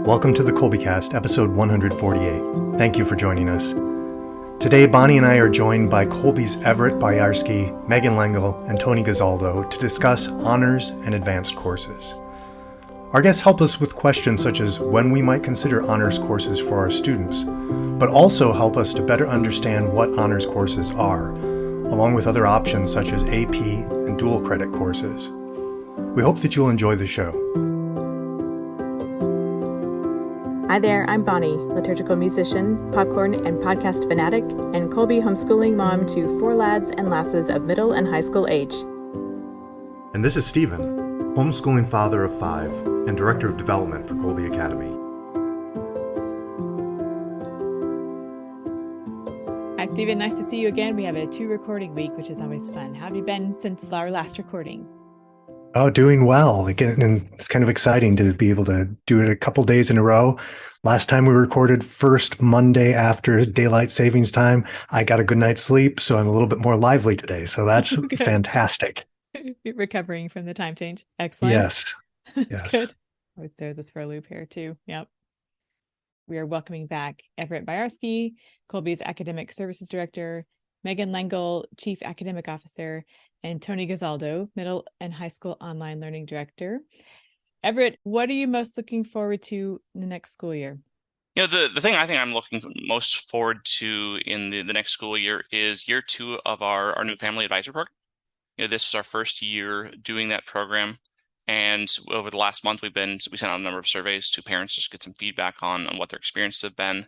Welcome to the Kolbecast, episode 148. Thank you for joining us. Today, Bonnie and I are joined by Kolbe's Everett Buyarski, Megan Lengyel, and Tony Guzzaldo to discuss honors and advanced courses. Our guests help us with questions such as when we might consider honors courses for our students, but also help us to better understand what honors courses are, along with other options such as AP and dual credit courses. We hope that you'll enjoy the show. Hi there, I'm Bonnie, liturgical musician, popcorn and podcast fanatic, and Kolbe homeschooling mom to 4 lads and lasses of middle and high school age. And this is Stephen, homeschooling father of 5 and director of development for Kolbe Academy. Hi Stephen, nice to see you again. We have a 2 recording week, which is always fun. How have you been since our last recording? Oh, doing well. Again, and it's kind of exciting to be able to do it a couple days in a row. Last time we recorded first Monday after daylight savings time. I got a good night's sleep, so I'm a little bit more lively today. So that's fantastic. Recovering from the time change. Excellent. Yes. Yes. Good. It throws us for a loop here too. Yep. We are welcoming back Everett Buyarski, Kolbe's Academic Services Director, Megan Lengyel, Chief Academic Officer, and Tony Guzzaldo, Middle and High School Online Learning Director. Everett, what are you most looking forward to in the next school year? You know, the thing I think I'm looking most forward to in the next school year is year 2 of our new family advisor program. You know, this is our first year doing that program. And over the last month, we sent out a number of surveys to parents just to get some feedback on what their experiences have been.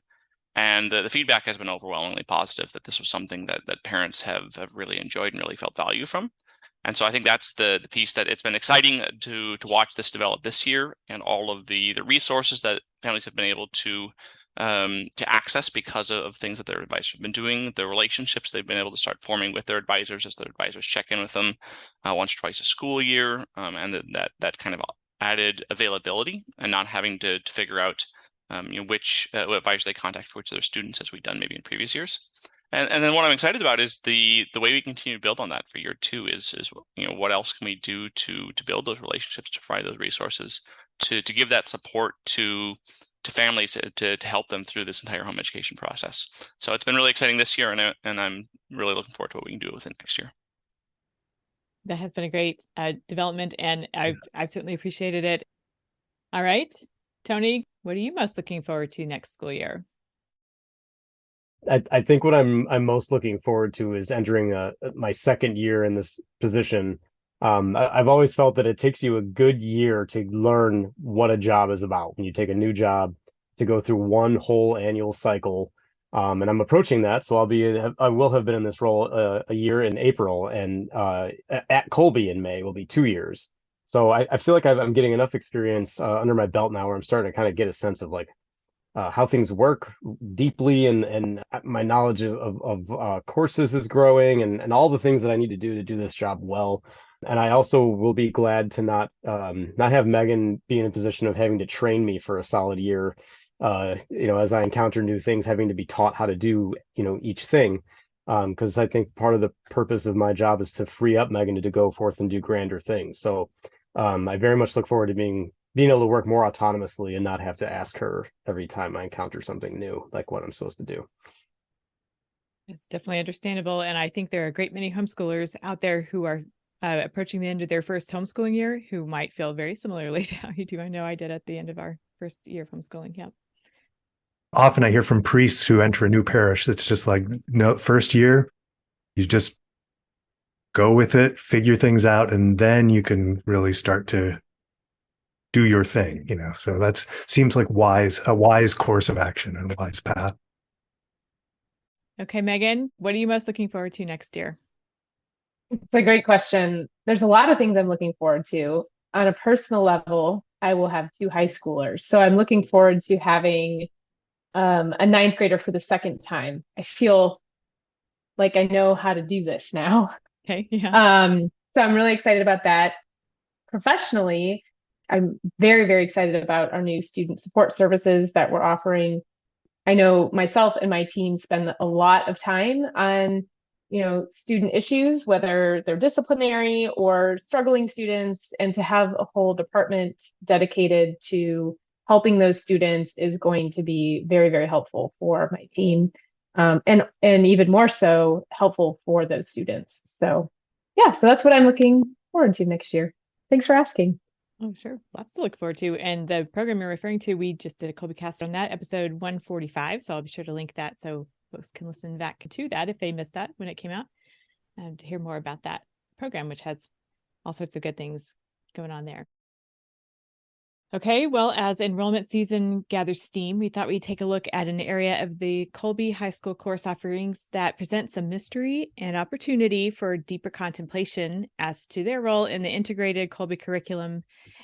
And the feedback has been overwhelmingly positive that this was something that parents have really enjoyed and really felt value from. And so I think that's the piece that it's been exciting to watch this develop this year, and all of the resources that families have been able to access because of things that their advisors have been doing, the relationships they've been able to start forming with their advisors as their advisors check in with them once or twice a school year, and that kind of added availability and not having to figure out which advisors they contact for which of their students, as we've done maybe in previous years. And then what I'm excited about is the way we continue to build on that for year 2 is what else can we do to build those relationships, to provide those resources, to give that support to families to help them through this entire home education process. So it's been really exciting this year, and I'm really looking forward to what we can do with it next year. That has been a great development, and I've certainly appreciated it. All right, Tony, what are you most looking forward to next school year? I think what I'm most looking forward to is entering my second year in this position. I've always felt that it takes you a good year to learn what a job is about when you take a new job, to go through one whole annual cycle. And I'm approaching that, so I will have been in this role a year in April, and at Kolbe in May will be 2 years. So I feel like I'm getting enough experience under my belt now, where I'm starting to kind of get a sense of how things work deeply, and my knowledge of courses is growing, and all the things that I need to do this job well. And I also will be glad to not have Megan be in a position of having to train me for a solid year, as I encounter new things, having to be taught how to do each thing, because I think part of the purpose of my job is to free up Megan to go forth and do grander things. So I very much look forward to being able to work more autonomously and not have to ask her every time I encounter something new, like what I'm supposed to do. It's definitely understandable. And I think there are a great many homeschoolers out there who are approaching the end of their first homeschooling year who might feel very similarly to how you do. I know I did at the end of our first year of homeschooling. Yeah. Often I hear from priests who enter a new parish that's just like, no, first year, you just go with it, figure things out, and then you can really start to do your thing, So that seems like a wise course of action and a wise path. Okay, Megan, what are you most looking forward to next year? It's a great question. There's a lot of things I'm looking forward to. On a personal level, I will have 2 high schoolers. So I'm looking forward to having a 9th grader for the second time. I feel like I know how to do this now. Okay, yeah. So I'm really excited about that. Professionally, I'm very, very excited about our new student support services that we're offering. I know myself and my team spend a lot of time on, student issues, whether they're disciplinary or struggling students, and to have a whole department dedicated to helping those students is going to be very, very helpful for my team. And even more so helpful for those students. So yeah, so that's what I'm looking forward to next year. Thanks for asking. Oh, sure. Lots to look forward to. And the program you're referring to, we just did a Kolbe cast on that, episode 145. So I'll be sure to link that so folks can listen back to that if they missed that when it came out, and to hear more about that program, which has all sorts of good things going on there. Okay, well, as enrollment season gathers steam, we thought we'd take a look at an area of the Kolbe High School course offerings that present some mystery and opportunity for deeper contemplation as to their role in the integrated Kolbe curriculum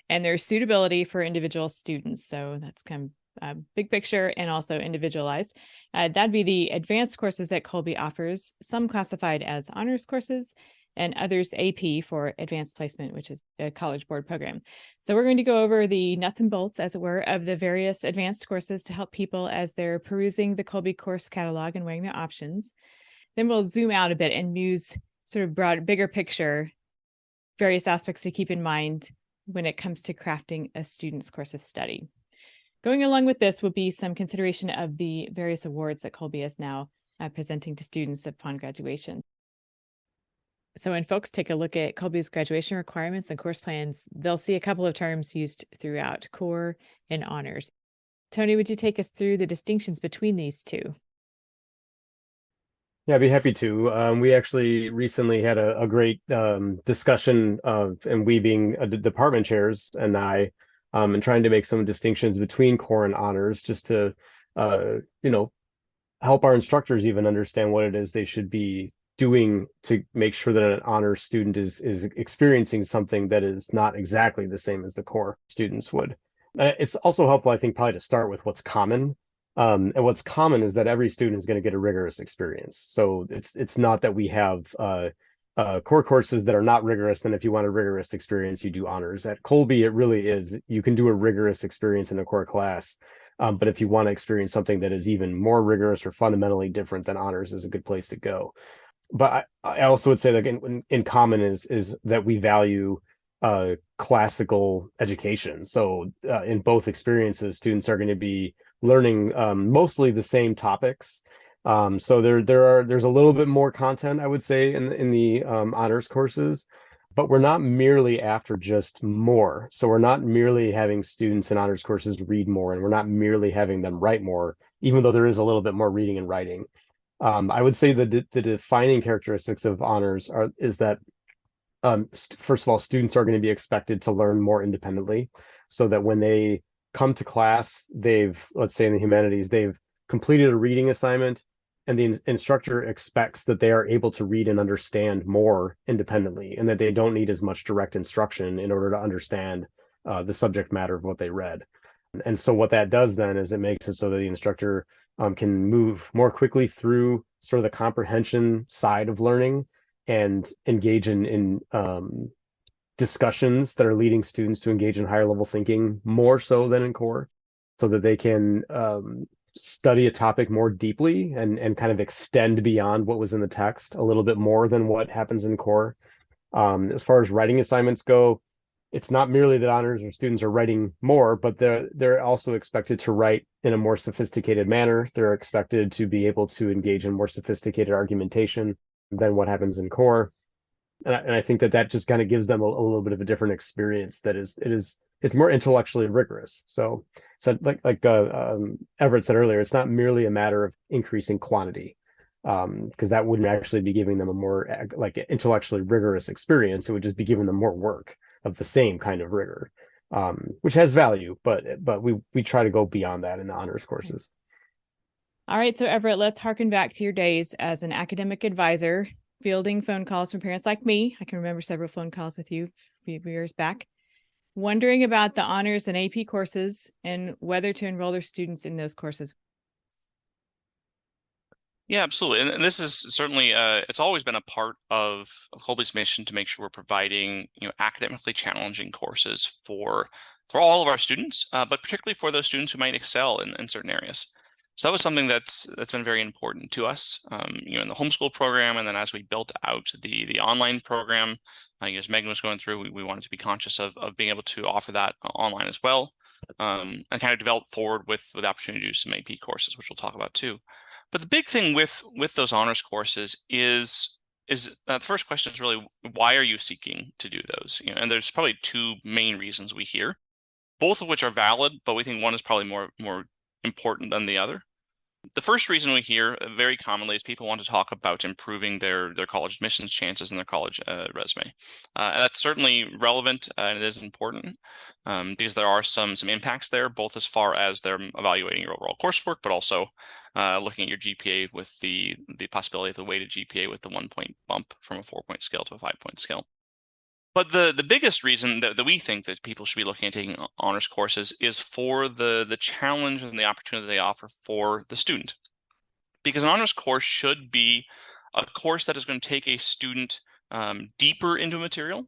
and their suitability for individual students. So that's kind of a big picture and also individualized. That'd be the advanced courses that Kolbe offers, some classified as honors courses, and others AP for advanced placement, which is a college board program. So we're going to go over the nuts and bolts, as it were, of the various advanced courses to help people as they're perusing the Kolbe course catalog and weighing their options. Then we'll zoom out a bit and muse sort of broad, bigger picture, various aspects to keep in mind when it comes to crafting a student's course of study. Going along with this will be some consideration of the various awards that Kolbe is now presenting to students upon graduation. So when folks take a look at Kolbe's graduation requirements and course plans, they'll see a couple of terms used throughout: core and honors. Tony, would you take us through the distinctions between these two? Yeah, I'd be happy to. We actually recently had a great discussion and we being department chairs and I, and trying to make some distinctions between core and honors, just to, help our instructors even understand what it is they should be doing to make sure that an honors student is experiencing something that is not exactly the same as the core students would. It's also helpful, I think, probably to start with what's common. And what's common is that every student is going to get a rigorous experience. So it's not that we have core courses that are not rigorous, and if you want a rigorous experience, you do honors. At Kolbe, it really is, you can do a rigorous experience in a core class. But if you want to experience something that is even more rigorous or fundamentally different, then honors is a good place to go. But I also would say that in common is that we value classical education. So in both experiences, students are going to be learning mostly the same topics. So there's a little bit more content, I would say, in the honors courses, but we're not merely after just more. So we're not merely having students in honors courses read more, and we're not merely having them write more, even though there is a little bit more reading and writing. I would say the defining characteristics of honors is that first of all, students are going to be expected to learn more independently, so that when they come to class, let's say in the humanities, they've completed a reading assignment, and the instructor expects that they are able to read and understand more independently, and that they don't need as much direct instruction in order to understand the subject matter of what they read. And so what that does then is it makes it so that the instructor can move more quickly through sort of the comprehension side of learning and engage in discussions that are leading students to engage in higher level thinking more so than in core, so that they can study a topic more deeply and kind of extend beyond what was in the text a little bit more than what happens in core. As far as writing assignments go, it's not merely that honors or students are writing more, but they're also expected to write in a more sophisticated manner. They're expected to be able to engage in more sophisticated argumentation than what happens in core. And I think that just kind of gives them a little bit of a different experience. It's more intellectually rigorous. So like Everett said earlier, it's not merely a matter of increasing quantity, because that wouldn't actually be giving them a more like intellectually rigorous experience. It would just be giving them more work of the same kind of rigor, which has value, but we try to go beyond that in the honors courses. All right, so Everett, let's harken back to your days as an academic advisor, fielding phone calls from parents like me. I can remember several phone calls with you a few years back, wondering about the honors and AP courses and whether to enroll their students in those courses. Yeah, absolutely. And this is certainly, it's always been a part of Kolbe's mission to make sure we're providing, academically challenging courses for all of our students, but particularly for those students who might excel in certain areas. So that was something that's been very important to us, in the homeschool program. And then as we built out the online program, as Megan was going through, we wanted to be conscious of being able to offer that online as well. and kind of develop forward with the opportunity to do some AP courses, which we'll talk about too. But the big thing with those honors courses is the first question is really, why are you seeking to do those? And there's probably two main reasons we hear, both of which are valid, but we think one is probably more important than the other. The first reason we hear very commonly is people want to talk about improving their college admissions chances in their college resume. And that's certainly relevant and it is important because there are some impacts there, both as far as they're evaluating your overall coursework, but also looking at your GPA with the possibility of the weighted GPA with the 1-point bump from a 4-point scale to a 5-point scale. But the biggest reason that we think that people should be looking at taking honors courses is for the challenge and the opportunity they offer for the student. Because an honors course should be a course that is going to take a student deeper into a material,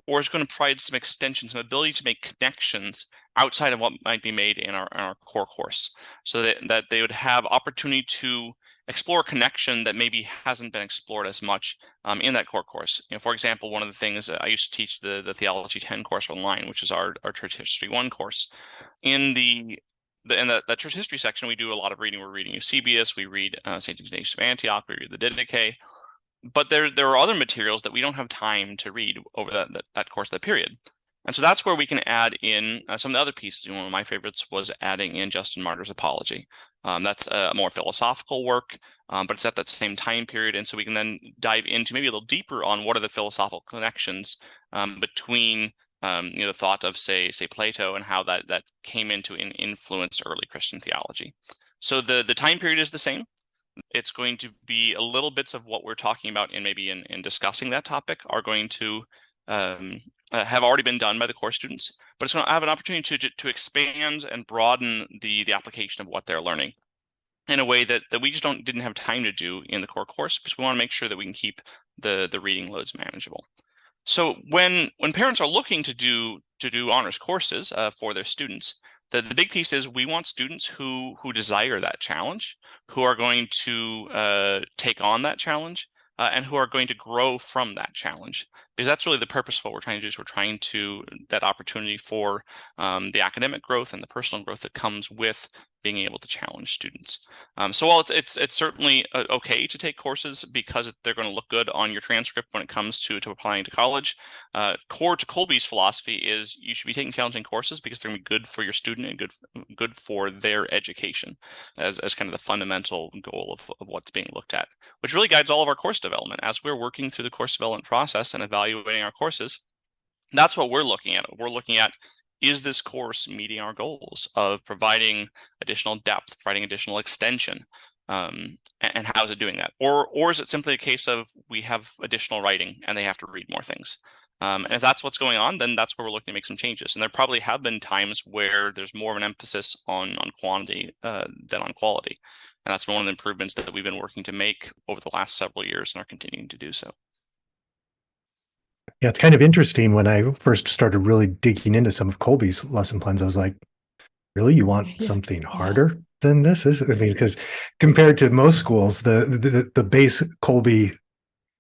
or is going to provide some extension, some ability to make connections outside of what might be made in our core course, so that they would have opportunity to explore a connection that maybe hasn't been explored as much in that core course. For example, one of the things I used to teach the Theology 10 course online, which is our Church History 1 course. In the Church History section, we do a lot of reading. We're reading Eusebius, we read St. Ignatius of Antioch, we read the Didache. But there are other materials that we don't have time to read over that course, that period. And so that's where we can add in some of the other pieces. One of my favorites was adding in Justin Martyr's Apology. That's a more philosophical work, but it's at that same time period. And so we can then dive into maybe a little deeper on what are the philosophical connections between the thought of, say Plato, and how that came into and influenced early Christian theology. So the time period is the same. It's going to be a little bits of what we're talking about in discussing that topic are going to have already been done by the course students, but it's going to have an opportunity to expand and broaden the application of what they're learning in a way that we just didn't have time to do in the core course, because we want to make sure that we can keep the reading loads manageable. So when parents are looking to do honors courses for their students, the big piece is we want students who desire that challenge, who are going to take on that challenge, and who are going to grow from that challenge. Because that's really the purpose of what we're trying to do, is we're trying to that opportunity for the academic growth and the personal growth that comes with being able to challenge students. So while it's certainly okay to take courses because they're going to look good on your transcript when it comes to applying to college, core to Kolbe's philosophy is you should be taking challenging courses because they're going to be good for your student and good for their education as kind of the fundamental goal of what's being looked at, which really guides all of our course development. As we're working through the course development process and evaluating our courses, that's what we're looking at. We're looking at, is this course meeting our goals of providing additional depth, providing additional extension, and how is it doing that? Or is it simply a case of we have additional writing and they have to read more things? And if that's what's going on, then that's where we're looking to make some changes. And there probably have been times where there's more of an emphasis on quantity than on quality. And that's one of the improvements that we've been working to make over the last several years and are continuing to do so. Yeah, it's kind of interesting. When I first started really digging into some of Kolbe's lesson plans, I was like, really? You want something harder than this? Because compared to most schools, the base Kolbe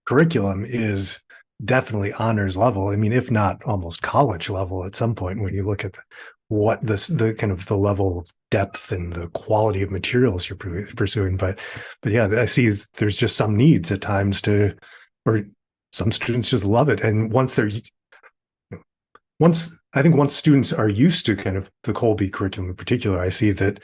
curriculum is definitely honors level. I mean, if not almost college level at some point, when you look at what the kind of the level of depth and the quality of materials you're pursuing. But yeah, I see there's just some needs at times or some students just love it. And once students are used to kind of the Kolbe curriculum in particular, I see that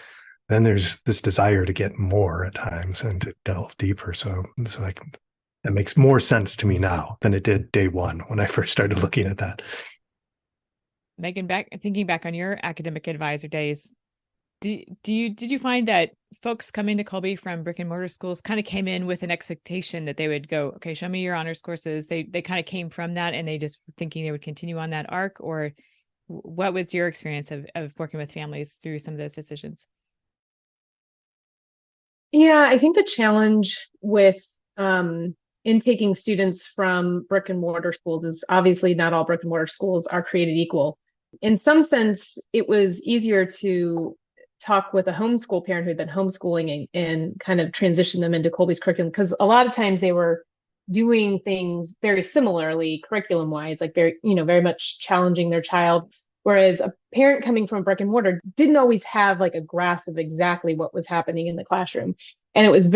then there's this desire to get more at times and to delve deeper. So that makes more sense to me now than it did day one when I first started looking at that. Megan, thinking back on your academic advisor days, did you find that folks coming to Kolbe from brick and mortar schools kind of came in with an expectation that they would go, okay, show me your honors courses? They kind of came from that and they just thinking they would continue on that arc? Or what was your experience of working with families through some of those decisions? Yeah, I think the challenge with intaking students from brick and mortar schools is obviously not all brick and mortar schools are created equal. In some sense, it was easier to talk with a homeschool parent who'd been homeschooling and kind of transition them into Kolbe's curriculum, because a lot of times they were doing things very similarly curriculum wise, like very much challenging their child. Whereas a parent coming from a brick and mortar didn't always have like a grasp of exactly what was happening in the classroom. And it was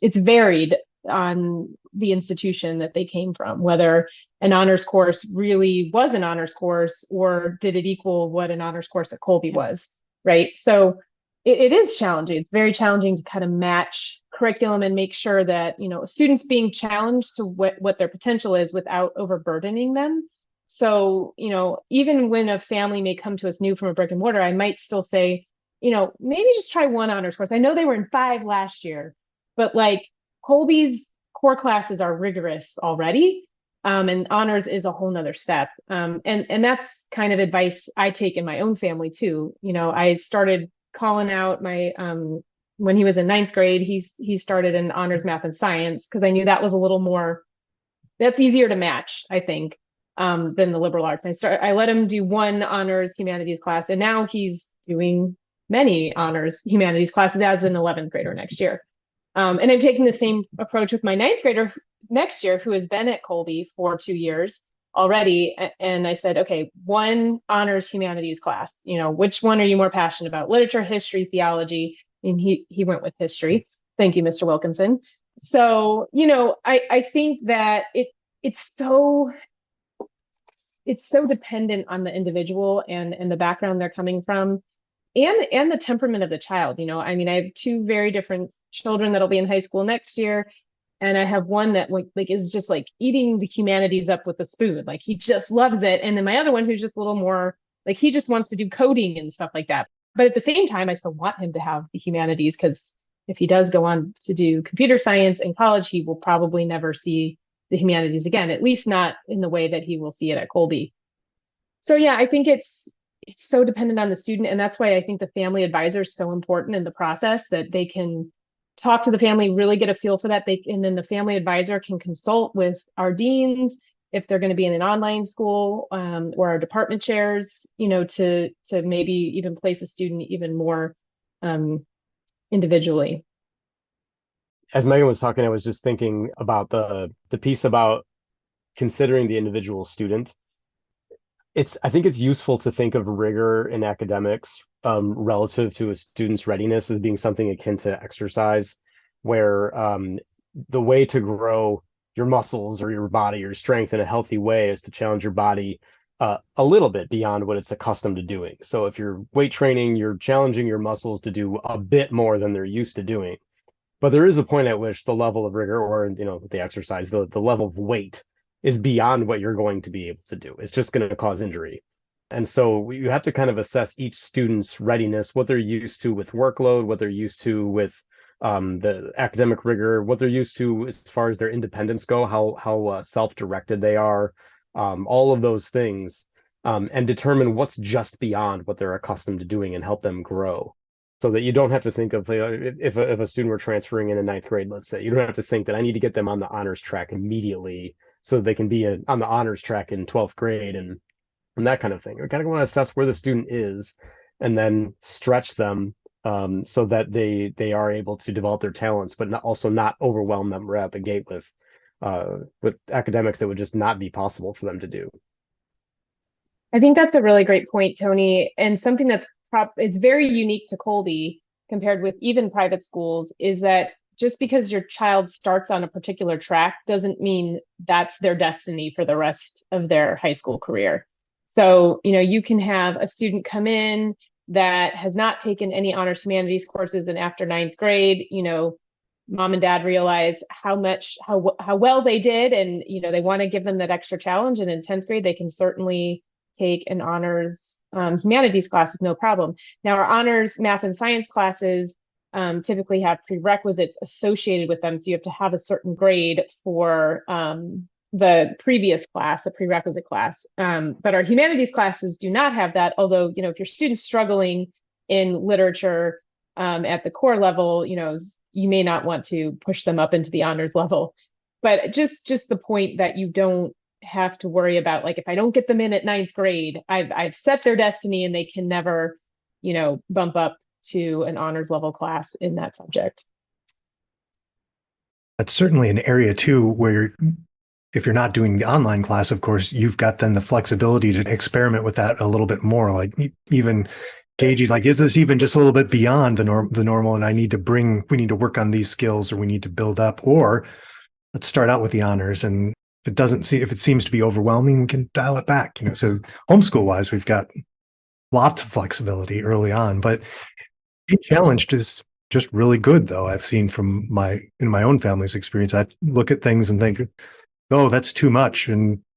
it's varied on the institution that they came from, whether an honors course really was an honors course or did it equal what an honors course at Kolbe was, right? So it is challenging. It's very challenging to kind of match curriculum and make sure that, students being challenged to what their potential is without overburdening them. So, even when a family may come to us new from a brick and mortar, I might still say, maybe just try one honors course. I know they were in 5 last year, but like Kolbe's core classes are rigorous already. And honors is a whole nother step. And that's kind of advice I take in my own family too. I started calling out my, when he was in 9th grade, he started in honors math and science because I knew that was a little more, that's easier to match, I think, than the liberal arts. I let him do one honors humanities class, and now he's doing many honors humanities classes as an 11th grader next year. And I'm taking the same approach with my 9th grader next year, who has been at Kolbe for 2 years already. And I said, okay, one honors humanities class, which one are you more passionate about? Literature, history, theology. And he went with history. Thank you, Mr. Wilkinson. So, I think that it's so dependent on the individual and the background they're coming from and the temperament of the child. I have 2 very different children that'll be in high school next year. And I have one that like is just like eating the humanities up with a spoon. Like he just loves it. And then my other one who's just a little more like he just wants to do coding and stuff like that. But at the same time, I still want him to have the humanities because if he does go on to do computer science in college, he will probably never see the humanities again, at least not in the way that he will see it at Kolbe. So yeah, I think it's so dependent on the student. And that's why I think the family advisor is so important in the process, that they can talk to the family, really get a feel for that. And then the family advisor can consult with our deans if they're going to be in an online school, or our department chairs, to maybe even place a student even more individually. As Megan was talking, I was just thinking about the piece about considering the individual student. I think it's useful to think of rigor in academics relative to a student's readiness as being something akin to exercise, where the way to grow your muscles or your body or strength in a healthy way is to challenge your body a little bit beyond what it's accustomed to doing. So if you're weight training, you're challenging your muscles to do a bit more than they're used to doing. But there is a point at which the level of rigor, or the exercise, the level of weight is beyond what you're going to be able to do. It's just going to cause injury. And so you have to kind of assess each student's readiness, what they're used to with workload, what they're used to with the academic rigor, what they're used to as far as their independence go, how self-directed they are, all of those things, and determine what's just beyond what they're accustomed to doing and help them grow. So that you don't have to think of, if a student were transferring in 9th grade, let's say, you don't have to think that I need to get them on the honors track immediately so they can be on the honors track in 12th grade and that kind of thing. We kind of want to assess where the student is and then stretch them so that they are able to develop their talents, but also not overwhelm them right out the gate with academics that would just not be possible for them to do. I think that's a really great point, Tony. And something that's it's very unique to Kolbe compared with even private schools is that just because your child starts on a particular track doesn't mean that's their destiny for the rest of their high school career. So, you can have a student come in that has not taken any honors humanities courses, and after 9th grade, mom and dad realize how well they did, and they want to give them that extra challenge. And in 10th grade, they can certainly take an honors humanities class with no problem. Now, our honors math and science classes typically have prerequisites associated with them. So you have to have a certain grade for the previous class, the prerequisite class. But our humanities classes do not have that. Although, if your student's struggling in literature at the core level, you may not want to push them up into the honors level. But just the point that you don't have to worry about, like, if I don't get them in at 9th grade, I've set their destiny and they can never, bump up to an honors level class in that subject. That's certainly an area too where if you're not doing the online class, of course, you've got then the flexibility to experiment with that a little bit more, like even gauging, like, is this even just a little bit beyond the normal, and we need to work on these skills, or we need to build up, or let's start out with the honors. And if it seems to be overwhelming, we can dial it back, so homeschool wise, we've got lots of flexibility early on, but being challenged is just really good, though. I've seen in my own family's experience, I look at things and think, oh, that's too much.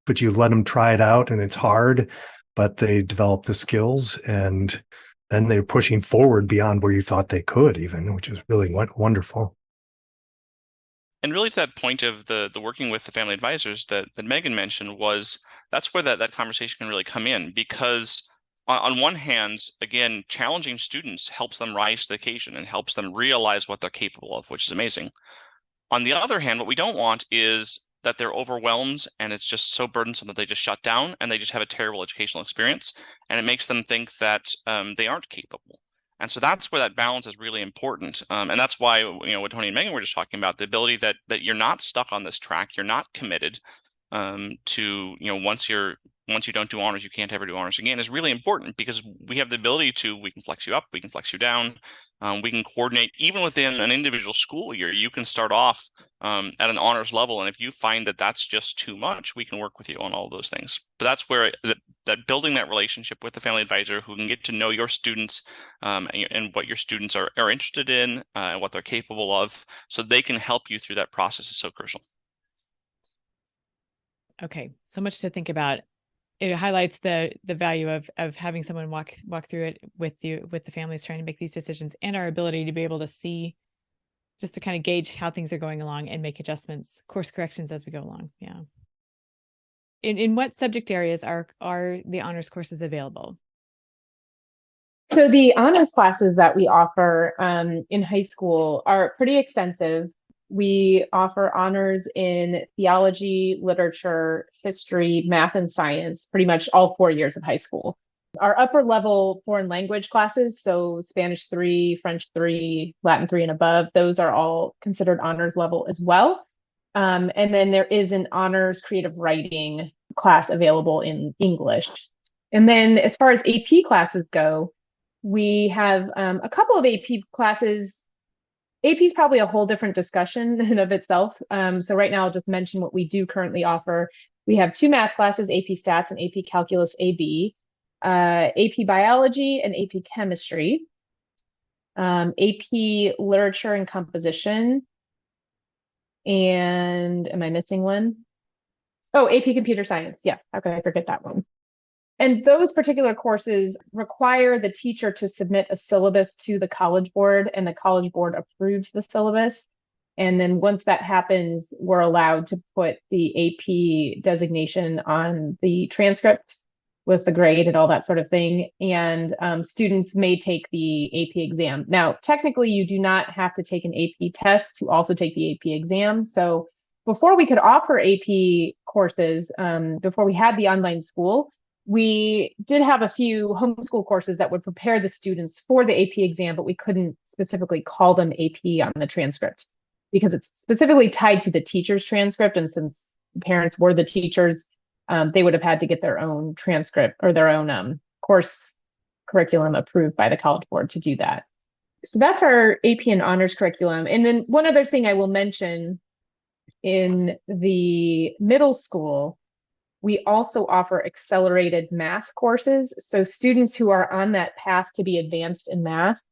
But you let them try it out, and it's hard, but they develop the skills, and then they're pushing forward beyond where you thought they could even, which is really wonderful. And really, to that point of the working with the family advisors that Megan mentioned, that's where that conversation can really come in, because on one hand, again, challenging students helps them rise to the occasion and helps them realize what they're capable of, which is amazing. On the other hand, what we don't want is that they're overwhelmed and it's just so burdensome that they just shut down and they just have a terrible educational experience, and it makes them think that they aren't capable. And so that's where that balance is really important. And that's why, what Tony and Megan were just talking about, the ability that you're not stuck on this track, you're not committed to, once you don't do honors, you can't ever do honors again, is really important, because we have the ability we can flex you up, we can flex you down, we can coordinate even within an individual school year. You can start off at an honors level, and if you find that that's just too much, we can work with you on all those things. But that's where that building that relationship with the family advisor, who can get to know your students and what your students are interested in and what they're capable of, so they can help you through that process, is so crucial. Okay, so much to think about. It highlights the value of having someone walk through it with the families trying to make these decisions, and our ability to be able to see, just to kind of gauge how things are going along and make adjustments, course corrections as we go along. Yeah. In what subject areas are the honors courses available? So the honors classes that we offer in high school are pretty extensive. We offer honors in theology, literature, history, math, and science, pretty much all 4 years of high school. Our upper level foreign language classes, so Spanish 3, French 3, Latin 3 and above, those are all considered honors level as well. And then there is an honors creative writing class available in English. And then as far as AP classes go, we have a couple of AP classes. AP is probably a whole different discussion in of itself. So right now I'll just mention what we do currently offer. We have 2 math classes, AP Stats and AP Calculus AB, AP Biology and AP Chemistry, AP Literature and Composition, and am I missing one? Oh, AP Computer Science. Yes, how could I forget that one? And those particular courses require the teacher to submit a syllabus to the College Board, and the College Board approves the syllabus. And then once that happens, we're allowed to put the AP designation on the transcript with the grade and all that sort of thing. And students may take the AP exam. Now, technically, you do not have to take an AP test to also take the AP exam. So before we could offer AP courses, before we had the online school, we did have a few homeschool courses that would prepare the students for the AP exam, but we couldn't specifically call them AP on the transcript because it's specifically tied to the teacher's transcript. And since the parents were the teachers, they would have had to get their own transcript or their own course curriculum approved by the College Board to do that. So that's our AP and honors curriculum. And then one other thing I will mention, in the middle school, we also offer accelerated math courses. So students who are on that path to be advanced in math,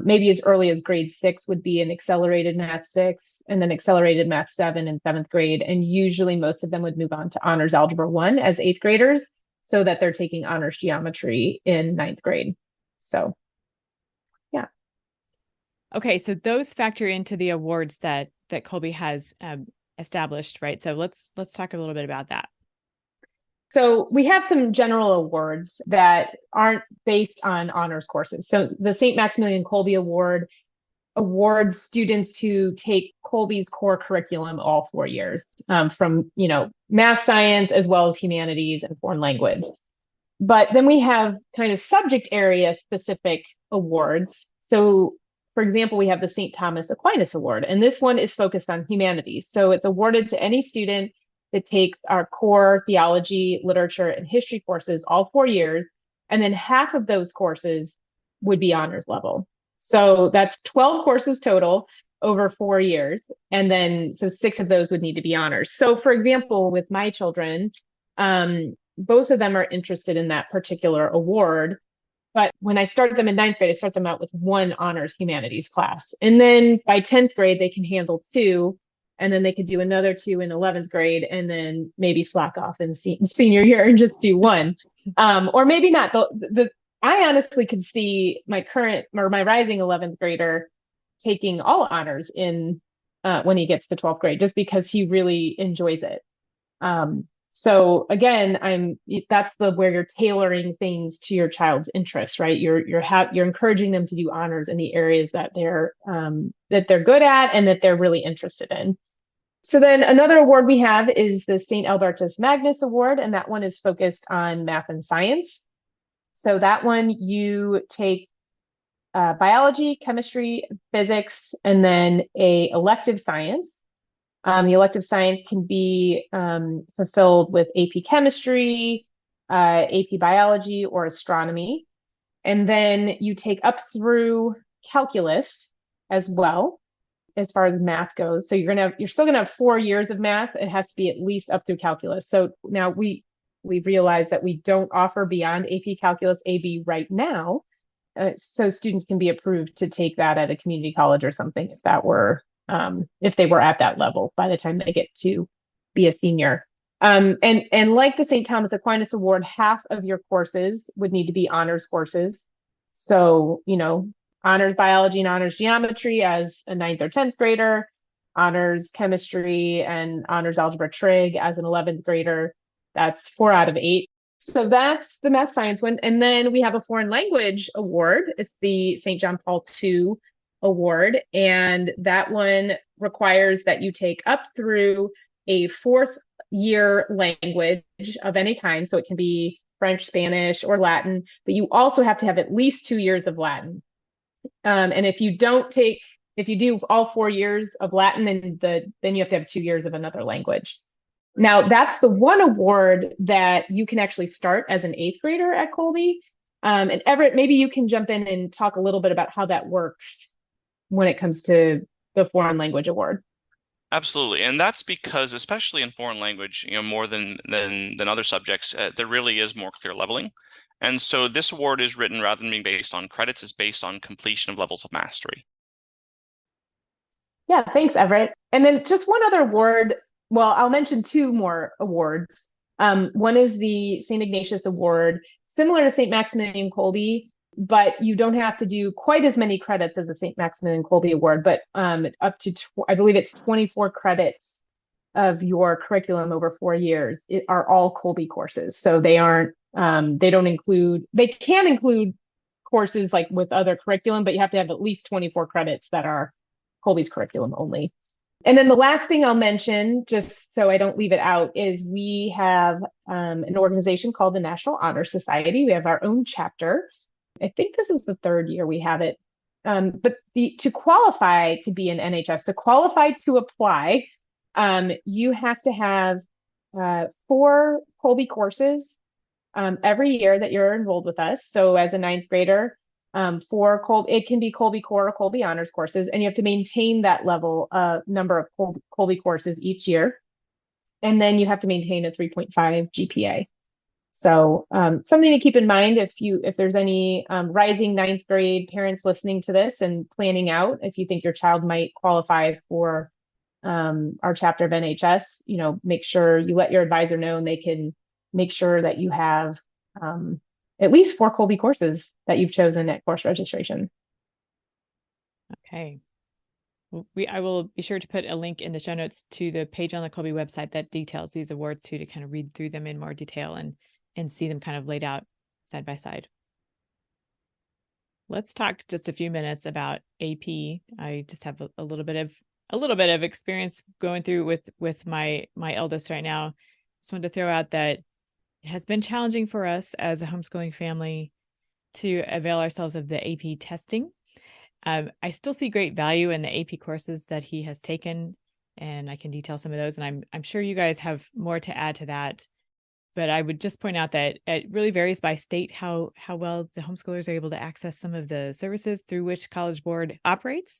maybe as early as grade 6 would be an accelerated math 6, and then accelerated math 7 in 7th grade. And usually most of them would move on to honors algebra 1 as 8th graders, so that they're taking honors geometry in 9th grade. So, yeah. Okay, so those factor into the awards that Kolbe has established, right? So let's talk a little bit about that. So we have some general awards that aren't based on honors courses. So the St. Maximilian Kolbe Award awards students who take Kolbe's core curriculum all 4 years, from math, science, as well as humanities and foreign language. But then we have kind of subject area specific awards. So for example, we have the St. Thomas Aquinas Award, and this one is focused on humanities. So it's awarded to any student that takes our core theology, literature, and history courses all 4 years. And then half of those courses would be honors level. So that's 12 courses total over 4 years. And then, so 6 of those would need to be honors. So for example, with my children, both of them are interested in that particular award. But when I started them in 9th grade, I start them out with 1 honors humanities class. And then by 10th grade, they can handle 2. And then they could do another 2 in 11th grade, and then maybe slack off in senior year and just do 1. Or maybe not. I honestly could see my rising 11th grader taking all honors in when he gets to 12th grade, just because he really enjoys it. So again, that's where you're tailoring things to your child's interests, right? You're encouraging them to do honors in the areas that they're good at and that they're really interested in. So then another award we have is the St. Albertus Magnus Award, and that one is focused on math and science. So that one you take biology, chemistry, physics, and then a elective science. The elective science can be fulfilled with AP chemistry, AP biology, or astronomy. And then you take up through calculus as well, as far as math goes. So you're still gonna have 4 years of math. It has to be at least up through calculus. So now we've realized that we don't offer beyond AP Calculus AB right now. So students can be approved to take that at a community college or something if they were at that level by the time they get to be a senior. And like the St. Thomas Aquinas Award, half of your courses would need to be honors courses. So, honors biology and honors geometry as a 9th or 10th grader, honors chemistry and honors algebra trig as an 11th grader. That's 4 out of 8. So that's the math science one. And then we have a foreign language award. It's the St. John Paul II award. And that one requires that you take up through a 4th year language of any kind. So it can be French, Spanish, or Latin, but you also have to have at least 2 years of Latin. And if you do all 4 years of Latin, then you have to have 2 years of another language. Now, that's the one award that you can actually start as an 8th grader at Kolbe. And Everett, maybe you can jump in and talk a little bit about how that works when it comes to the foreign language award. Absolutely. And that's because, especially in foreign language, more than other subjects, there really is more clear leveling. And so this award is written, rather than being based on credits, is based on completion of levels of mastery. Yeah, thanks, Everett. And then just one other award. Well, I'll mention 2 more awards. One is the St. Ignatius Award, similar to St. Maximilian Kolbe, but you don't have to do quite as many credits as the St. Maximilian Kolbe Award, but up to, I believe it's 24 credits of your curriculum over 4 years are all Kolbe courses. So they can include courses like with other curriculum, but you have to have at least 24 credits that are Kolbe's curriculum only. And then the last thing I'll mention, just so I don't leave it out, is we have an organization called the National Honor Society. We have our own chapter. I think this is the 3rd year we have it. But to qualify to be an NHS, to qualify to apply, you have to have 4 Kolbe courses every year that you're enrolled with us. So as a 9th grader, for Kolbe, it can be Kolbe Core or Kolbe Honors courses, and you have to maintain that level number of Kolbe courses each year. And then you have to maintain a 3.5 GPA. So something to keep in mind if there's any rising 9th grade parents listening to this and planning out, if you think your child might qualify for our chapter of NHS, make sure you let your advisor know, and they can make sure that you have at least 4 Kolbe courses that you've chosen at course registration. Okay. I will be sure to put a link in the show notes to the page on the Kolbe website that details these awards too, to kind of read through them in more detail and see them kind of laid out side by side. Let's talk just a few minutes about AP. I just have a little bit of experience going through with my eldest right now. Just wanted to throw out that it has been challenging for us as a homeschooling family to avail ourselves of the AP testing. I still see great value in the AP courses that he has taken. and I can detail some of those. And I'm sure you guys have more to add to that. But I would just point out that it really varies by state how well the homeschoolers are able to access some of the services through which College Board operates,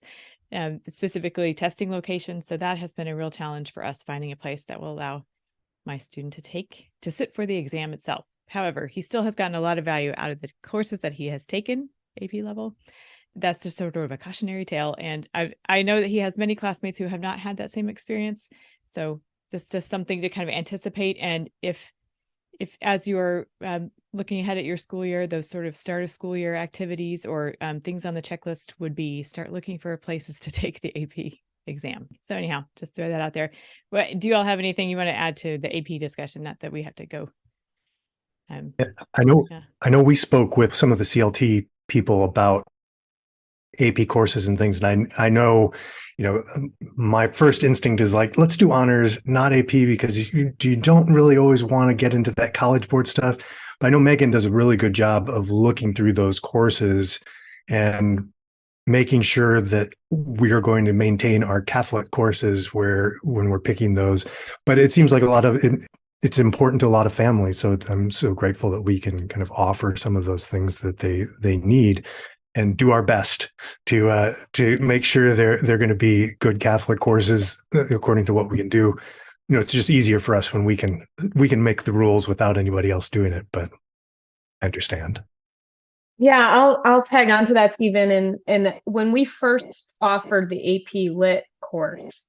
specifically testing locations. So that has been a real challenge for us, finding a place that will allow my student to sit for the exam itself. However, he still has gotten a lot of value out of the courses that he has taken AP level. That's just sort of a cautionary tale. And I know that he has many classmates who have not had that same experience. So that's just something to kind of anticipate. And if as you're looking ahead at your school year, those sort of start of school year activities or things on the checklist would be start looking for places to take the AP exam. So anyhow, just throw that out there. But do you all have anything you want to add to the AP discussion? Not that we have to go. I know we spoke with some of the CLT people about AP courses and things. And I know, my first instinct is like, let's do honors, not AP, because you don't really always want to get into that College Board stuff. But I know Megan does a really good job of looking through those courses and making sure that we are going to maintain our Catholic courses when we're picking those. But it seems like a lot of it, it's important to a lot of families. So I'm so grateful that we can kind of offer some of those things that they need, and do our best to make sure they're going to be good Catholic courses according to what we can do. It's just easier for us when we can make the rules without anybody else doing it. But I understand. Yeah, I'll tag on to that, Stephen. And when we first offered the AP Lit course,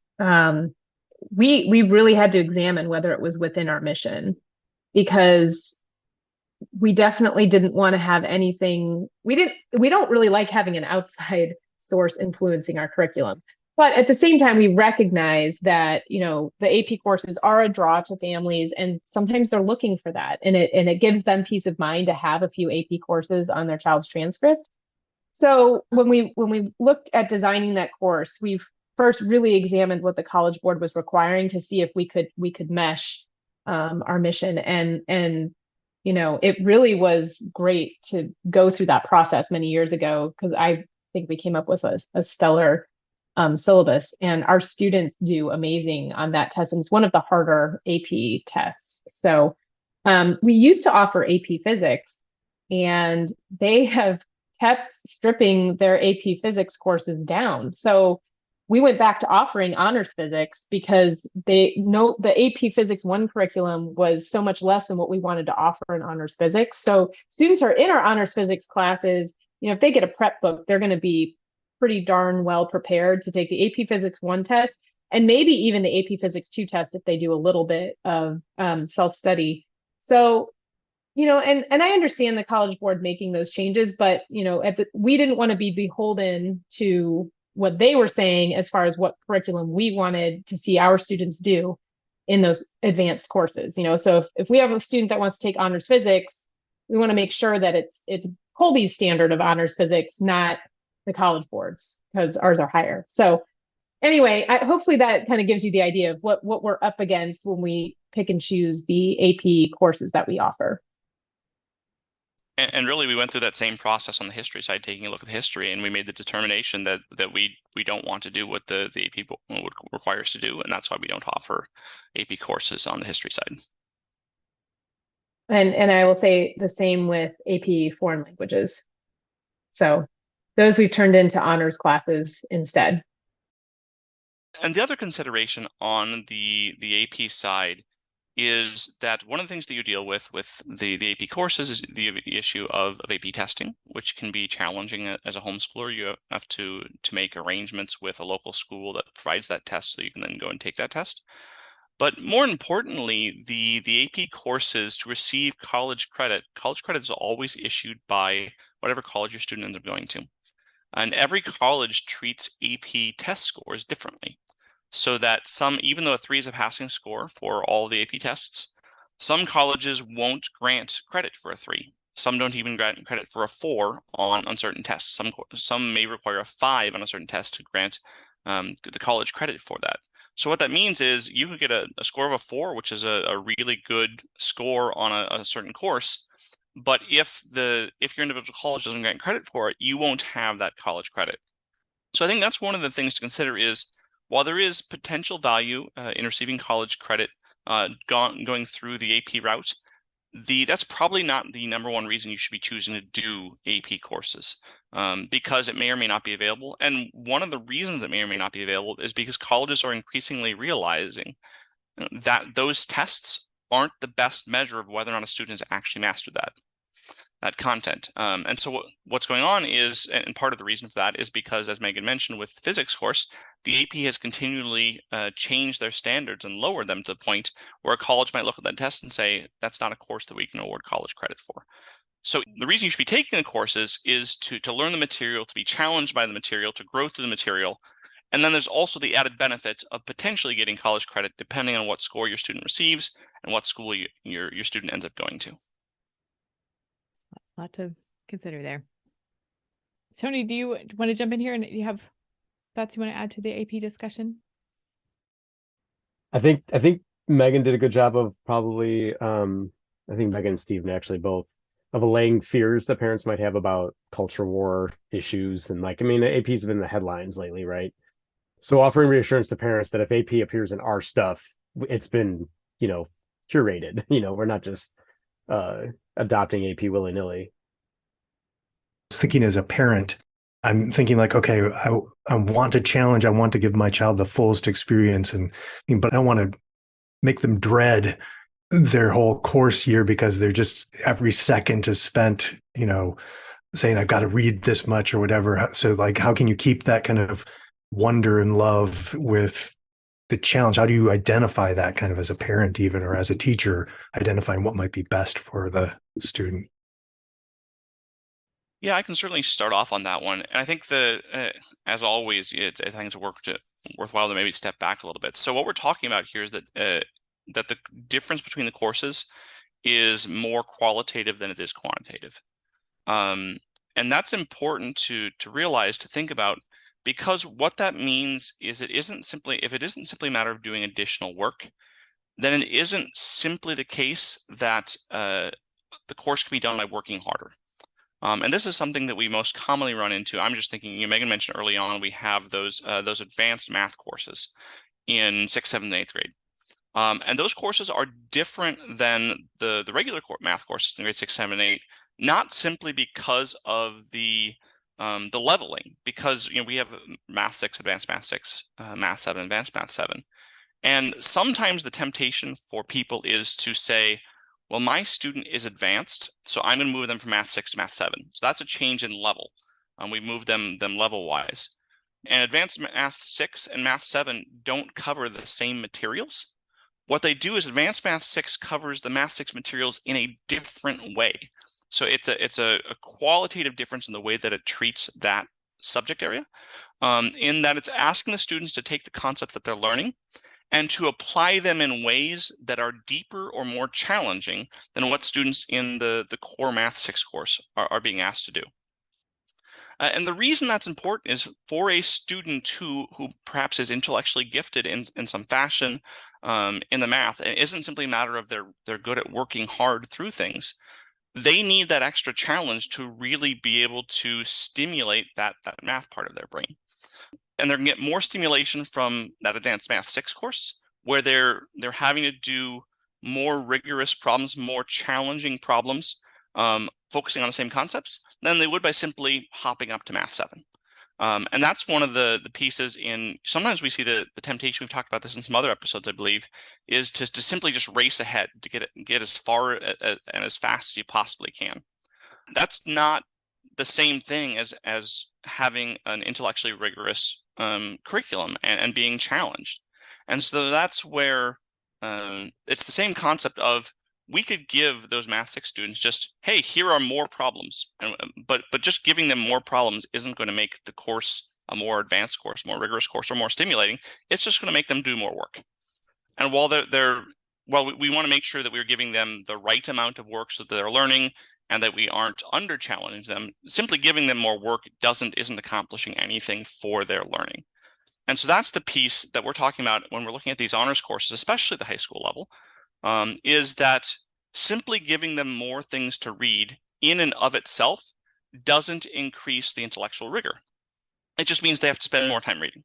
we really had to examine whether it was within our mission, because we definitely didn't want to have anything. We don't really like having an outside source influencing our curriculum. But at the same time, we recognize that, the AP courses are a draw to families, and sometimes they're looking for that. And it gives them peace of mind to have a few AP courses on their child's transcript. So when we looked at designing that course, we've first really examined what the College Board was requiring to see if we could mesh our mission. And it really was great to go through that process many years ago, because I think we came up with a stellar syllabus, and our students do amazing on that test. And it's one of the harder AP tests. So we used to offer AP Physics, and they have kept stripping their AP Physics courses down. So we went back to offering honors physics because they know the AP Physics 1 curriculum was so much less than what we wanted to offer in honors physics. So students who are in our honors physics classes, if they get a prep book, they're going to be pretty darn well prepared to take the AP Physics 1 test, and maybe even the AP Physics 2 test if they do a little bit of self-study. So, and I understand the College Board making those changes, but, we didn't want to be beholden to what they were saying as far as what curriculum we wanted to see our students do in those advanced courses. So if we have a student that wants to take honors physics, we want to make sure that it's Kolbe's standard of honors physics, not the College Board's, because ours are higher. So anyway, hopefully that kind of gives you the idea of what we're up against when we pick and choose the AP courses that we offer. And really, we went through that same process on the history side, taking a look at the history, and we made the determination that we don't want to do what the AP would require us to do, and that's why we don't offer AP courses on the history side. And I will say the same with AP foreign languages. So those we've turned into honors classes instead. And the other consideration on the AP side is that one of the things that you deal with the AP courses is the issue of AP testing, which can be challenging as a homeschooler. You have to make arrangements with a local school that provides that test so you can then go and take that test. But more importantly, the AP courses, to receive college credit is always issued by whatever college your student ends up going to. And every college treats AP test scores differently. So that even though a 3 is a passing score for all the AP tests, some colleges won't grant credit for a 3. Some don't even grant credit for a 4 on certain tests. Some may require a 5 on a certain test to grant the college credit for that. So what that means is you could get a score of a 4, which is a really good score on a certain course. But if your individual college doesn't grant credit for it, you won't have that college credit. So I think that's one of the things to consider is, while there is potential value in receiving college credit going through the AP route, that's probably not the number one reason you should be choosing to do AP courses, because it may or may not be available. And one of the reasons it may or may not be available is because colleges are increasingly realizing that those tests aren't the best measure of whether or not a student has actually mastered that content. And so what's going on is, and part of the reason for that is because, as Megan mentioned, with the physics course, the AP has continually changed their standards and lowered them to the point where a college might look at that test and say, that's not a course that we can award college credit for. So the reason you should be taking the courses is to learn the material, to be challenged by the material, to grow through the material. And then there's also the added benefit of potentially getting college credit depending on what score your student receives and what school your student ends up going to. A lot to consider there. Tony, do you want to jump in here and you have thoughts you want to add to the AP discussion? I think Megan did a good job of probably, I think Megan and Steve actually both, of allaying fears that parents might have about culture war issues. And like, I mean, AP's been in the headlines lately, right? So offering reassurance to parents that if AP appears in our stuff, it's been, curated, we're not just adopting AP willy-nilly. Thinking as a parent, I'm thinking like, okay, I want to challenge, I want to give my child the fullest experience, but I don't want to make them dread their whole course year because they're just every second is spent, saying I've got to read this much or whatever. So like, how can you keep that kind of wonder and love with the challenge? How do you identify that kind of as a parent even, or as a teacher, identifying what might be best for the student? Yeah, I can certainly start off on that one. And I think as always, I think it's worthwhile to maybe step back a little bit. So what we're talking about here is that the difference between the courses is more qualitative than it is quantitative. And that's important to realize, to think about, because what that means is if it isn't simply a matter of doing additional work, then it isn't simply the case that the course can be done by working harder. And this is something that we most commonly run into. I'm just thinking, Megan mentioned early on, we have those advanced math courses in 6th, 7th, and 8th grade. And those courses are different than the regular math courses in grade 6, 7, and 8, not simply because of the leveling, because we have Math 6, Advanced Math 6, Math 7, Advanced Math 7. And sometimes the temptation for people is to say, well, my student is advanced, so I'm going to move them from Math 6 to Math 7. So that's a change in level. We move them level-wise. And Advanced Math 6 and Math 7 don't cover the same materials. What they do is Advanced Math 6 covers the Math 6 materials in a different way. So it's a qualitative difference in the way that it treats that subject area, in that it's asking the students to take the concepts that they're learning and to apply them in ways that are deeper or more challenging than what students in the core Math 6 course are being asked to do. And the reason that's important is for a student who perhaps is intellectually gifted in some fashion in the math, it isn't simply a matter of they're good at working hard through things. They need that extra challenge to really be able to stimulate that math part of their brain. And they're going to get more stimulation from that Advanced Math 6 course, where they're having to do more rigorous problems, more challenging problems, focusing on the same concepts, than they would by simply hopping up to Math 7. And that's one of the pieces sometimes we see the temptation, we've talked about this in some other episodes, I believe, is to simply just race ahead, to get as far and as fast as you possibly can. That's not the same thing as having an intellectually rigorous curriculum and being challenged. And so that's where it's the same concept of, we could give those Math 6 students just, hey, here are more problems, but just giving them more problems isn't going to make the course a more advanced course, more rigorous course, or more stimulating. It's just going to make them do more work. And while we want to make sure that we're giving them the right amount of work so that they're learning and that we aren't under challenging them, simply giving them more work isn't accomplishing anything for their learning. And so that's the piece that we're talking about when we're looking at these honors courses, especially the high school level, is that simply giving them more things to read in and of itself doesn't increase the intellectual rigor. It just means they have to spend more time reading.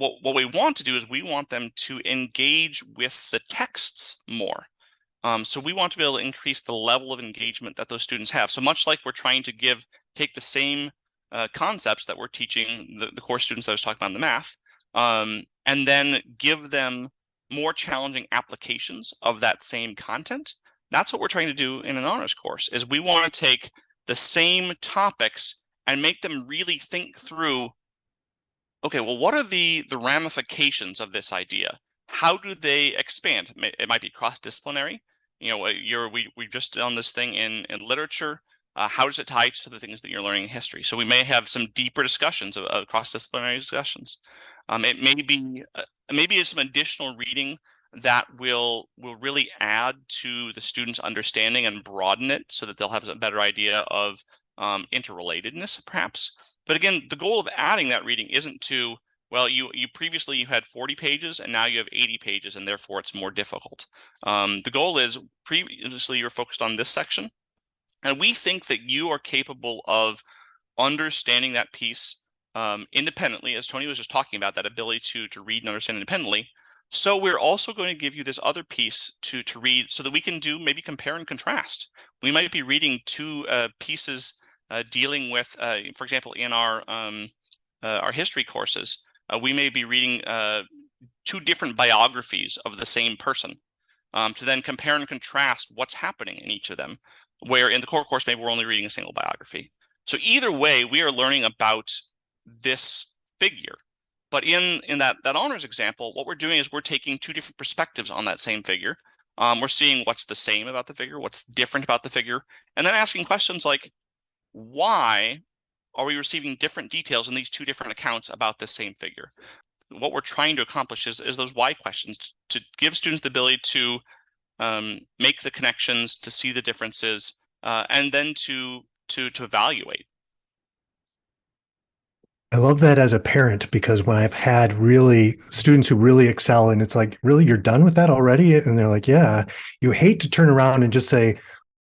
what we want to do is we want them to engage with the texts more. So we want to be able to increase the level of engagement that those students have. So much like we're trying to take the same concepts that we're teaching the core students that I was talking about in the math, and then give them more challenging applications of that same content. That's what we're trying to do in an honors course, is we want to take the same topics and make them really think through, okay, well, what are the ramifications of this idea? How do they expand? It might be cross-disciplinary. We've just done this thing in literature. How does it tie to the things that you're learning in history? So we may have some deeper discussions of cross-disciplinary discussions. It may be maybe some additional reading that will really add to the students' understanding and broaden it so that they'll have a better idea of interrelatedness, perhaps. But again, the goal of adding that reading isn't to, well, you previously had 40 pages and now you have 80 pages and therefore it's more difficult. The goal is previously you're focused on this section, and we think that you are capable of understanding that piece independently, as Tony was just talking about, that ability to read and understand independently. So we're also going to give you this other piece to read so that we can do maybe compare and contrast. We might be reading two pieces dealing with, for example, in our history courses, we may be reading two different biographies of the same person to then compare and contrast what's happening in each of them, where in the core course, maybe we're only reading a single biography. So either way, we are learning about this figure. But in that honors example, what we're doing is we're taking two different perspectives on that same figure. We're seeing what's the same about the figure, what's different about the figure, and then asking questions like, why are we receiving different details in these two different accounts about the same figure? What we're trying to accomplish is those why questions, to give students the ability to make the connections, to see the differences, and then to evaluate. I love that as a parent, because when I've had really students who really excel and it's like, really, you're done with that already? And they're like, yeah, you hate to turn around and just say,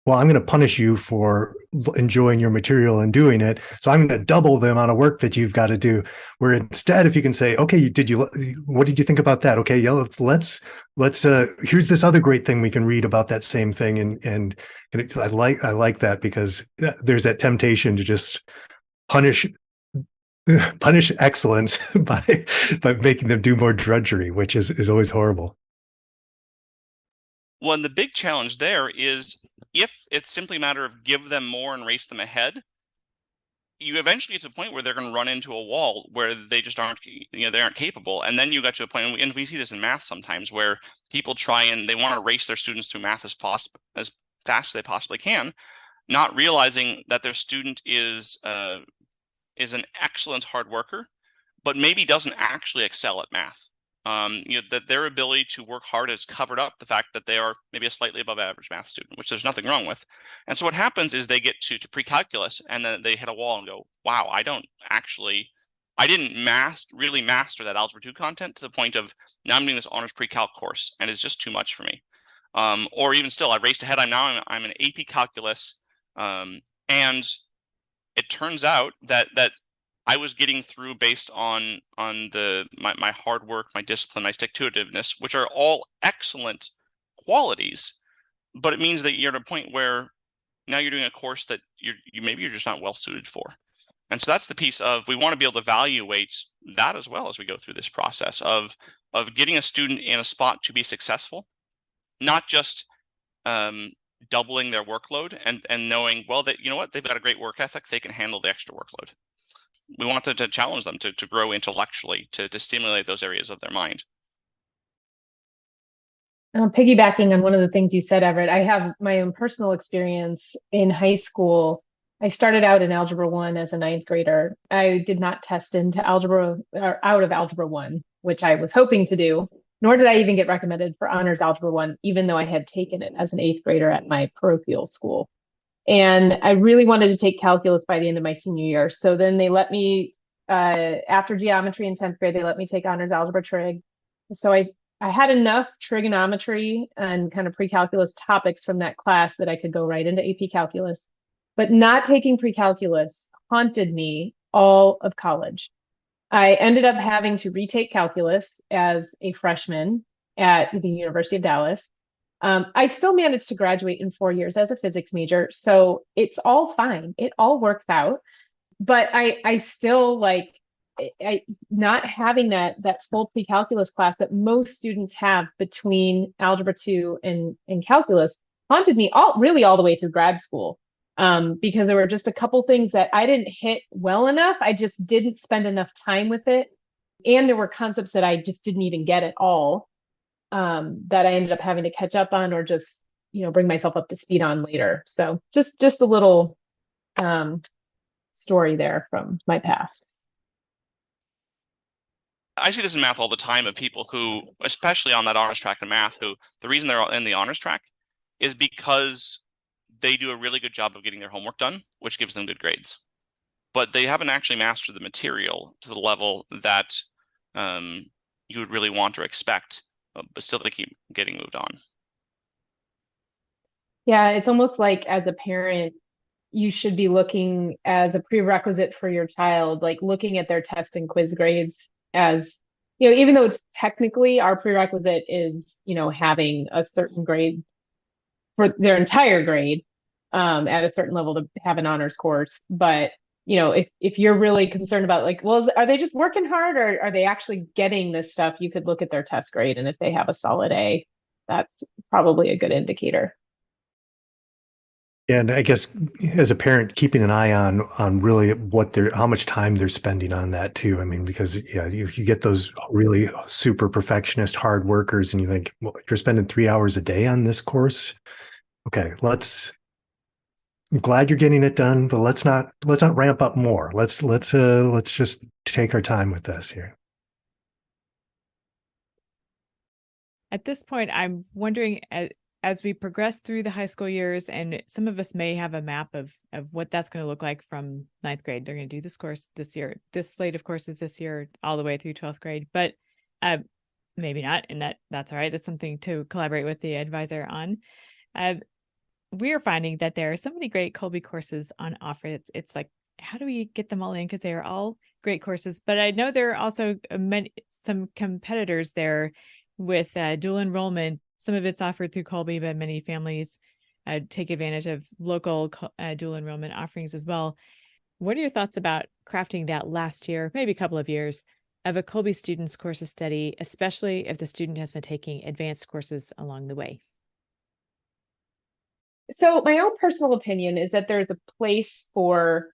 well, I'm going to punish you for enjoying your material and doing it, so I'm going to double the amount of work that you've got to do. Where instead, if you can say, okay, what did you think about that? Okay, yeah, let's here's this other great thing we can read about that same thing. And I like that, because there's that temptation to just punish excellence by making them do more drudgery, which is always horrible. Well, and the big challenge there is, if it's simply a matter of give them more and race them ahead, you eventually get to a point where they're going to run into a wall where they just aren't, they aren't capable. And then you got to a point, and we see this in math sometimes, where people try and they want to race their students through math as fast as they possibly can, not realizing that their student is an excellent hard worker, but maybe doesn't actually excel at math. That their ability to work hard has covered up the fact that they are maybe a slightly above average math student, which there's nothing wrong with. And so what happens is they get to pre-calculus and then they hit a wall and go, wow, I didn't really master that Algebra 2 content to the point of now I'm doing this honors pre-calc course and it's just too much for me. Or even still, I raced ahead. I'm an AP calculus. And it turns out that I was getting through based on my hard work, my discipline, my stick-to-itiveness, which are all excellent qualities, but it means that you're at a point where now you're doing a course that you're just not well suited for. And so that's the piece of, we want to be able to evaluate that as well as we go through this process of getting a student in a spot to be successful, not just doubling their workload and knowing, well, that they've got a great work ethic, they can handle the extra workload. We want them to challenge them to grow intellectually, to stimulate those areas of their mind. Piggybacking on one of the things you said, Everett, I have my own personal experience in high school. I started out in Algebra 1 as a ninth grader. I did not test into algebra or out of Algebra 1, which I was hoping to do, nor did I even get recommended for Honors Algebra 1, even though I had taken it as an eighth grader at my parochial school. And I really wanted to take calculus by the end of my senior year. So then they let me, after geometry in 10th grade, they let me take honors algebra trig. So I had enough trigonometry and kind of pre-calculus topics from that class that I could go right into AP calculus. But not taking pre-calculus haunted me all of college. I ended up having to retake calculus as a freshman at the University of Dallas. I still managed to graduate in 4 years as a physics major, so it's all fine. It all works out. But I still like not having that full pre-calculus class that most students have between algebra 2 and calculus haunted me all the way through grad school. Because there were just a couple things that I didn't hit well enough. I just didn't spend enough time with it. And there were concepts that I just didn't even get at all, that I ended up having to catch up on or just, bring myself up to speed on later. So just a little story there from my past. I see this in math all the time of people who, especially on that honors track in math, who the reason they're in the honors track is because they do a really good job of getting their homework done, which gives them good grades. But they haven't actually mastered the material to the level that you would really want or expect, but still they keep getting moved on. Yeah, it's almost like as a parent, you should be looking as a prerequisite for your child, like looking at their test and quiz grades as, even though it's technically our prerequisite is, having a certain grade for their entire grade at a certain level to have an honors course. But, if you're really concerned about like, well, are they just working hard or are they actually getting this stuff? You could look at their test grade. And if they have a solid A, that's probably a good indicator. And I guess as a parent, keeping an eye on really how much time they're spending on that too. I mean, because if you get those really super perfectionist hard workers and you think, well, you're spending 3 hours a day on this course. Okay, I'm glad you're getting it done, but let's not ramp up more. Let's just take our time with this here. At this point, I'm wondering, as we progress through the high school years, and some of us may have a map of what that's going to look like from 9th grade. They're going to do this course this year. This slate of courses this year, all the way through 12th grade, but maybe not. And that's all right. That's something to collaborate with the advisor on. We are finding that there are so many great Kolbe courses on offer. It's like, how do we get them all in? Because they are all great courses. But I know there are also some competitors there with dual enrollment. Some of it's offered through Kolbe, but many families take advantage of local dual enrollment offerings as well. What are your thoughts about crafting that last year, maybe a couple of years, of a Kolbe student's course of study, especially if the student has been taking advanced courses along the way? So my own personal opinion is that there's a place for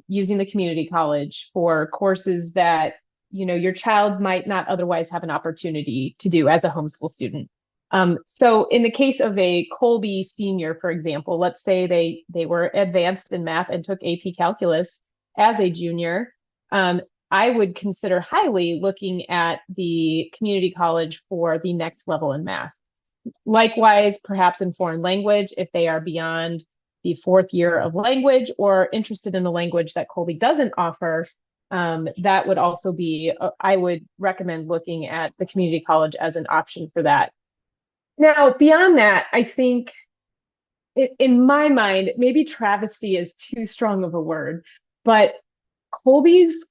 using the community college for courses that, your child might not otherwise have an opportunity to do as a homeschool student. So in the case of a Kolbe senior, for example, let's say they were advanced in math and took AP Calculus as a junior, I would consider highly looking at the community college for the next level in math. Likewise, perhaps in foreign language, if they are beyond the 4th year of language or interested in a language that Kolbe doesn't offer, that would also be, I would recommend looking at the community college as an option for that. Now, beyond that, I think in my mind, maybe travesty is too strong of a word, but Kolbe's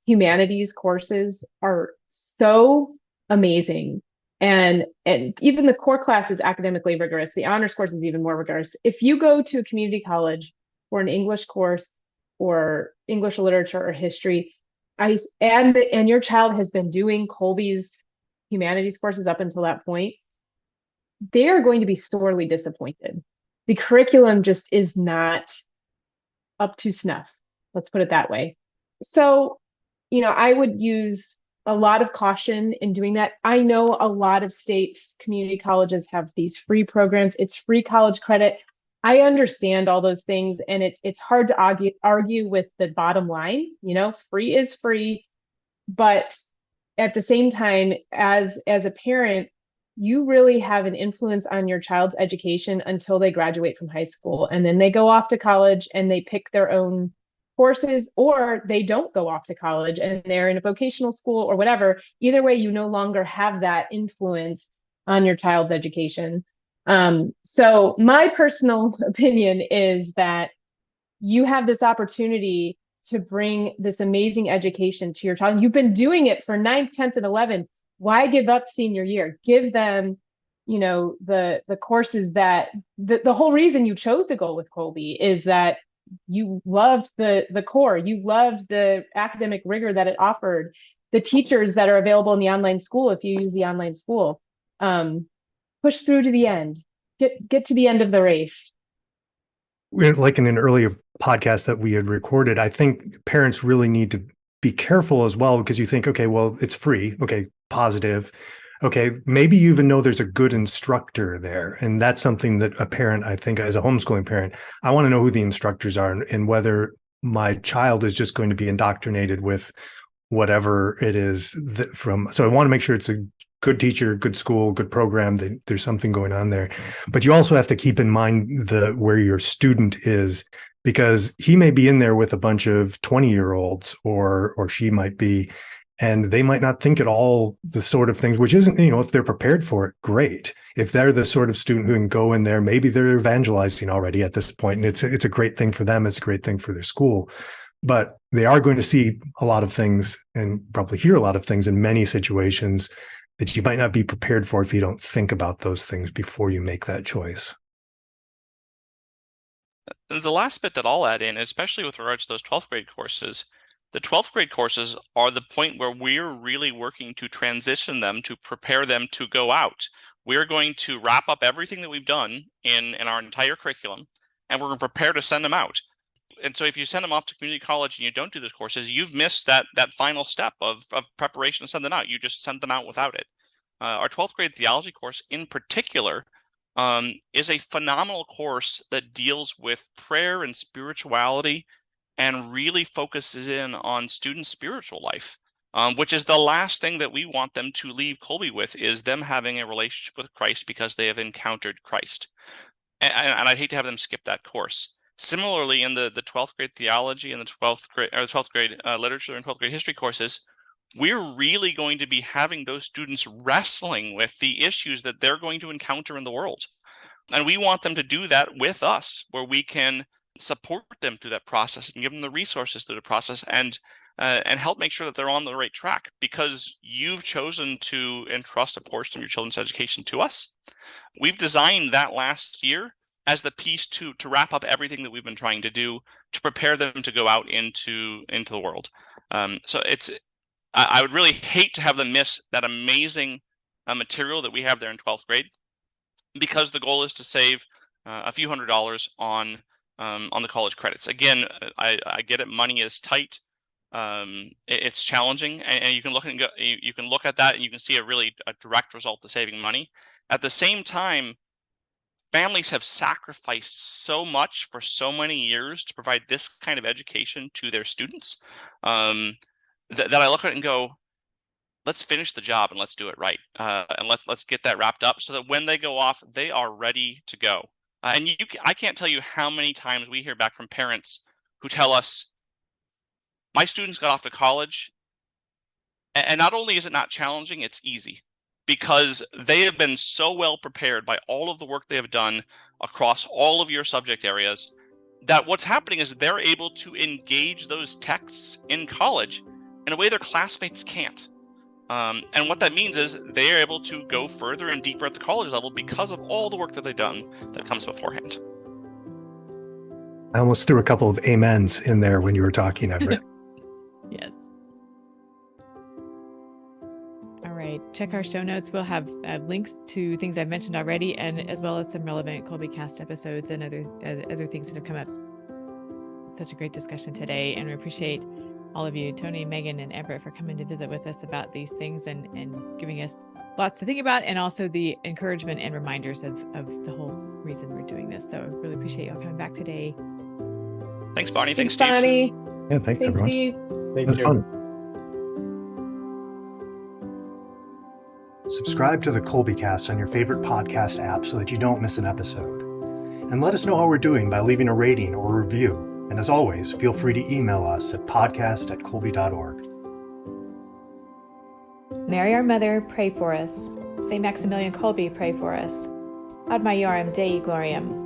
humanities courses are so amazing. And even the core class is academically rigorous. The honors course is even more rigorous. If you go to a community college for an English course or English literature or history, and your child has been doing Kolbe's humanities courses up until that point, they are going to be sorely disappointed. The curriculum just is not up to snuff. Let's put it that way. So, I would use a lot of caution in doing that. I know a lot of states, community colleges have these free programs. It's free college credit. I understand all those things, and it's hard to argue with the bottom line. Free is free, but at the same time, as a parent, you really have an influence on your child's education until they graduate from high school, and then they go off to college and they pick their own courses, or they don't go off to college and they're in a vocational school or whatever. Either way, you no longer have that influence on your child's education. So my personal opinion is that you have this opportunity to bring this amazing education to your child. You've been doing it for 9th, 10th, and 11th. Why give up senior year? Give them, the courses that the whole reason you chose to go with Kolbe is that you loved the core, you loved the academic rigor that it offered, the teachers that are available in the online school if you use the online school. Push through to the end. Get to the end of the race. Like in an earlier podcast that we had recorded, I think parents really need to be careful as well, because you think, okay, well, it's free. Okay, positive. Okay, maybe you even know there's a good instructor there. And that's something that a parent, I think, as a homeschooling parent, I want to know who the instructors are and whether my child is just going to be indoctrinated with whatever it is so I want to make sure it's a good teacher, good school, good program, that there's something going on there. But you also have to keep in mind where your student is, because he may be in there with a bunch of 20-year-olds or she might be, and they might not think at all the sort of things, which isn't, if they're prepared for it, great. If they're the sort of student who can go in there, maybe they're evangelizing already at this point, and it's a great thing for them. It's a great thing for their school. But they are going to see a lot of things and probably hear a lot of things in many situations that you might not be prepared for if you don't think about those things before you make that choice. The last bit that I'll add in, especially with regards to those 12th grade courses, the 12th grade courses are the point where we're really working to transition them, to prepare them to go out. We're going to wrap up everything that we've done in our entire curriculum, and we're going to prepare to send them out. And so if you send them off to community college and you don't do those courses, you've missed that final step of preparation to send them out. You just sent them out without it. Our 12th grade theology course in particular is a phenomenal course that deals with prayer and spirituality and really focuses in on students' spiritual life, which is the last thing that we want them to leave Kolbe with, is them having a relationship with Christ because they have encountered Christ. And I'd hate to have them skip that course. Similarly, in the 12th grade theology and the 12th grade literature and 12th grade history courses, we're really going to be having those students wrestling with the issues that they're going to encounter in the world. And we want them to do that with us, where we can support them through that process and give them the resources through the process and help make sure that they're on the right track, because you've chosen to entrust a portion of your children's education to us. We've designed that last year as the piece to wrap up everything that we've been trying to do to prepare them to go out into the world. So I would really hate to have them miss that amazing material that we have there in 12th grade, because the goal is to save a few $100s on the college credits. Again, I get it. Money is tight. It's challenging, and you can look at that and you can see a direct result to saving money. At the same time, families have sacrificed so much for so many years to provide this kind of education to their students, that I look at it and go, let's finish the job and let's do it right, and let's get that wrapped up so that when they go off, they are ready to go. And I can't tell you how many times we hear back from parents who tell us, my students got off to college, and not only is it not challenging, it's easy, because they have been so well prepared by all of the work they have done across all of your subject areas, that what's happening is they're able to engage those texts in college in a way their classmates can't. And what that means is they're able to go further and deeper at the college level because of all the work that they've done that comes beforehand. I almost threw a couple of amens in there when you were talking, Everett. Yes. All right. Check our show notes. We'll have links to things I've mentioned already, and as well as some relevant KolbeCast episodes and other things that have come up. Such a great discussion today, and we appreciate all of you, Tony, Megan, and Everett, for coming to visit with us about these things and giving us lots to think about, and also the encouragement and reminders of the whole reason we're doing this. So I really appreciate y'all coming back today. Thanks, Bonnie. Thanks, Steve. Bonnie. Yeah, thanks everyone. Steve. Thank you. Fun. Subscribe to the KolbeCast on your favorite podcast app so that you don't miss an episode. And let us know how we're doing by leaving a rating or review. And as always, feel free to email us at podcast@kolbe.org. Mary, our Mother, pray for us. St. Maximilian Kolbe, pray for us. Ad Maiorem Dei Gloriam.